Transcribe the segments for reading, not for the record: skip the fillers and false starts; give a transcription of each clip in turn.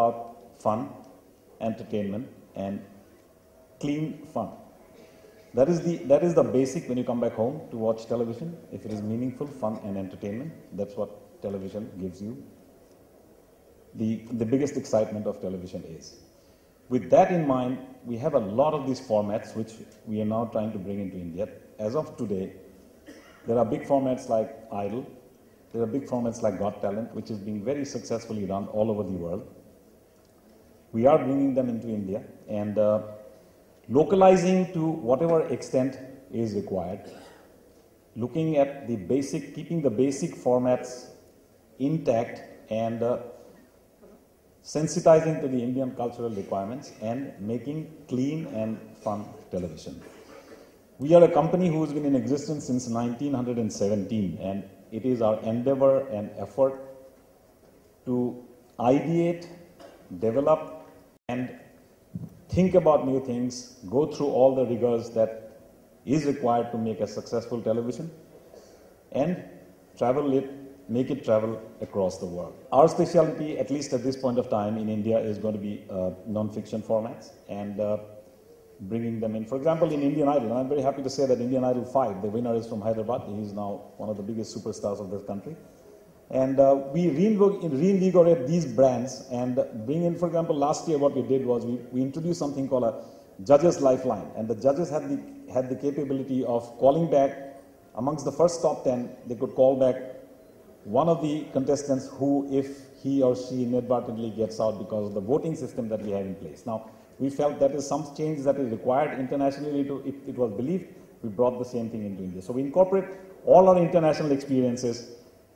about fun, entertainment, and clean fun. That is the basic when you come back home to watch television. If it is meaningful, fun, and entertainment, that's what television gives you. The biggest excitement of television is. With that in mind, we have a lot of these formats which we are now trying to bring into India. As of today, there are big formats like Idol, there are big formats like Got Talent, which is being very successfully run all over the world. We are bringing them into India and localizing to whatever extent is required, looking at the basic, keeping the basic formats intact and sensitizing to the Indian cultural requirements and making clean and fun television. We are a company who has been in existence since 1917, and it is our endeavor and effort to ideate, develop, and think about new things, go through all the rigors that is required to make a successful television, and make it travel across the world. Our specialty, at least at this point of time in India, is going to be non-fiction formats and bringing them in. For example, in Indian Idol, and I'm very happy to say that Indian Idol 5, the winner is from Hyderabad. He is now one of the biggest superstars of this country. And we reinvigorate these brands and bring in, for example, last year what we did was we introduced something called a Judges Lifeline. And the judges had the capability of calling back, amongst the first top 10, they could call back one of the contestants who, if he or she inadvertently gets out because of the voting system that we have in place. Now, we felt that is some change that is required internationally. It was believed, we brought the same thing into India. So we incorporate all our international experiences.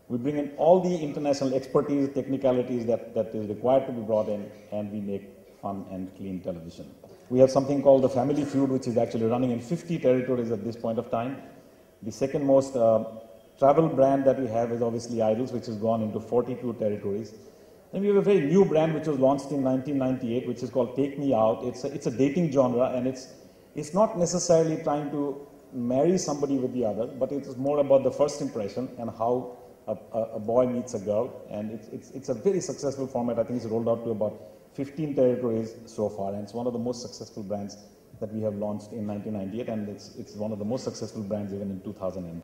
We bring in all the international expertise, technicalities that is required to be brought in, and we make fun and clean television. We have something called the Family Feud, which is actually running in 50 territories at this point of time. The second most travel brand that we have is obviously Idols, which has gone into 42 territories. Then we have a very new brand which was launched in 1998, which is called Take Me Out. It's a dating genre, and it's not necessarily trying to marry somebody with the other, but it's more about the first impression and how a boy meets a girl. And it's a very successful format. I think it's rolled out to about 15 territories so far, and it's one of the most successful brands that we have launched in 1998, and it's one of the most successful brands even in 2000.